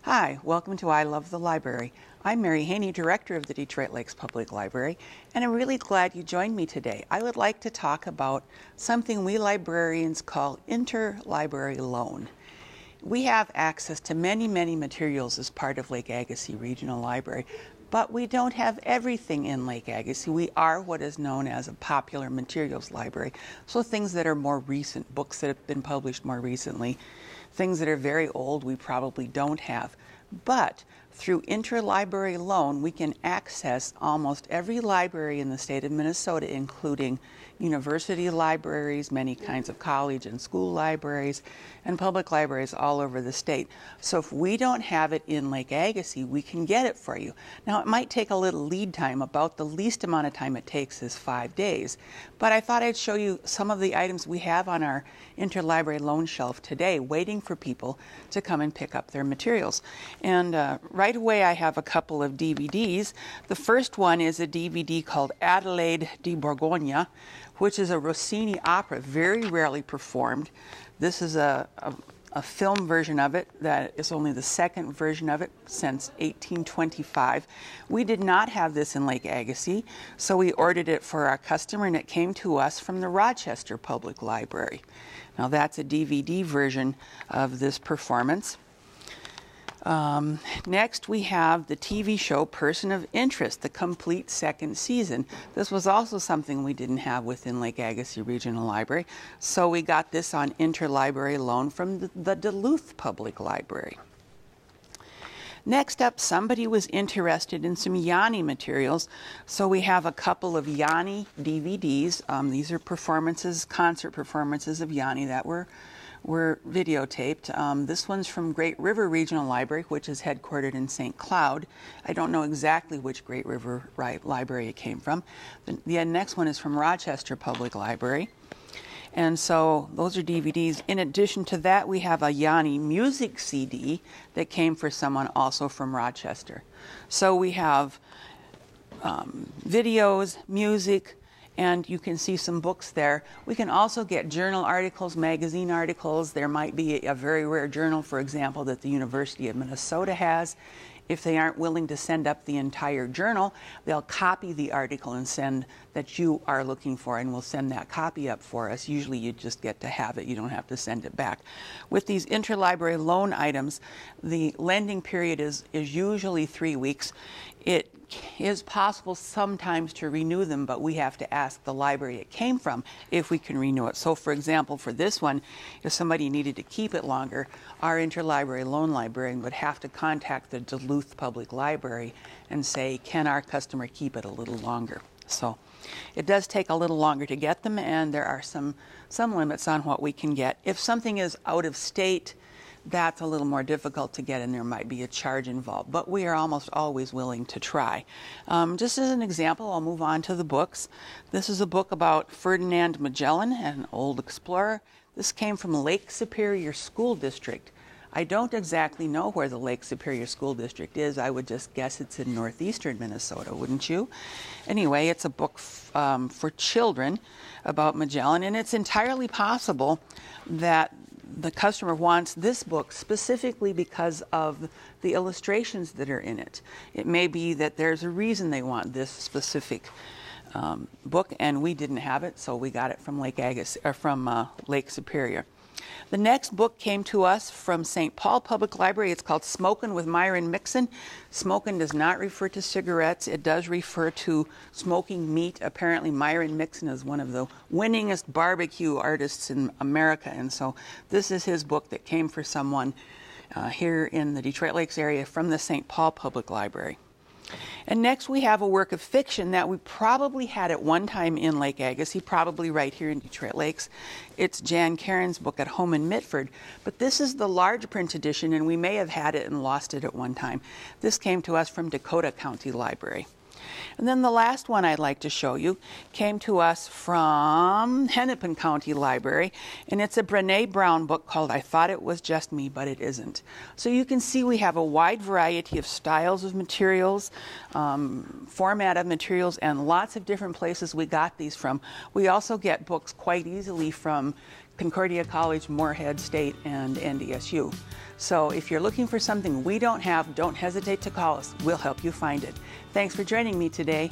Hi, welcome to I Love the Library. I'm Mary Haney, Director of the Detroit Lakes Public Library, and I'm really glad you joined me today. I would like to talk about something we librarians call Interlibrary Loan. We have access to many materials as part of Lake Agassiz Regional Library, but we don't have everything in Lake Agassiz. We are what is known as a popular materials library, so things that are more recent, books that have been published more recently. Things that are very old we probably don't have. But through Interlibrary Loan, we can access almost every library in the state of Minnesota, including university libraries, many kinds of college and school libraries, and public libraries all over the state. So if we don't have it in Lake Agassiz, we can get it for you. Now, it might take a little lead time. About the least amount of time it takes is 5 days. But I thought I'd show you some of the items we have on our Interlibrary Loan shelf today, waiting for people to come and pick up their materials. And right away, I have a couple of DVDs. The first one is a DVD called Adelaide de Bourgogne, which is a Rossini opera, very rarely performed. This is a film version of it that is only the second version of it since 1825. We did not have this in Lake Agassiz, so we ordered it for our customer, and it came to us from the Rochester Public Library. Now that's a DVD version of this performance. Next, we have the TV show Person of Interest, the complete second season. This was also something we didn't have within Lake Agassiz Regional Library, so we got this on Interlibrary Loan from the Duluth Public Library. Next up, somebody was interested in some Yanni materials, so we have a couple of Yanni DVDs. These are performances, concert performances of Yanni that were videotaped. This one's from Great River Regional Library, which is headquartered in St. Cloud. I don't know exactly which Great River Library it came from. The next one is from Rochester Public Library. And so those are DVDs. In addition to that, we have a Yanni music CD that came for someone also from Rochester. So we have videos, music, and you can see some books there. We can also get journal articles, magazine articles. There might be a very rare journal, for example, that the University of Minnesota has. If they aren't willing to send up the entire journal, they'll copy the article and send that you are looking for, and we'll send that copy up for us. Usually you just get to have it. You don't have to send it back. With these interlibrary loan items, the lending period is usually 3 weeks. It is possible sometimes to renew them, but we have to ask the library it came from if we can renew it. So for example, for this one, if somebody needed to keep it longer, our interlibrary loan librarian would have to contact the Duluth Public Library and say, can our customer keep it a little longer? So it does take a little longer to get them, and there are some limits on what we can get. If something is out of state, that's a little more difficult to get, and there might be a charge involved, but we are almost always willing to try. Just as an example, I'll move on to the books. This is a book about Ferdinand Magellan, an old explorer. This came from Lake Superior School District. I don't exactly know where the Lake Superior School District is. I would just guess it's in northeastern Minnesota, wouldn't you? Anyway, it's a book for children about Magellan, and it's entirely possible that the customer wants this book specifically because of the illustrations that are in it. It may be that there's a reason they want this specific book, and we didn't have it, so we got it from Lake Agassiz, or from Lake Superior. The next book came to us from St. Paul Public Library. It's called Smokin' with Myron Mixon. Smokin' does not refer to cigarettes. It does refer to smoking meat. Apparently, Myron Mixon is one of the winningest barbecue artists in America, and so this is his book that came for someone here in the Detroit Lakes area from the St. Paul Public Library. And next we have a work of fiction that we probably had at one time in Lake Agassiz, probably right here in Detroit Lakes. It's Jan Karen's book At Home in Mitford, but this is the large print edition, and we may have had it and lost it at one time. This came to us from Dakota County Library. And then the last one I'd like to show you came to us from Hennepin County Library, and it's a Brené Brown book called I Thought It Was Just Me, But It Isn't. So you can see we have a wide variety of styles of materials, format of materials, and lots of different places we got these from. We also get books quite easily from Concordia College, Moorhead State, and NDSU. So if you're looking for something we don't have, don't hesitate to call us. We'll help you find it. Thanks for joining me today.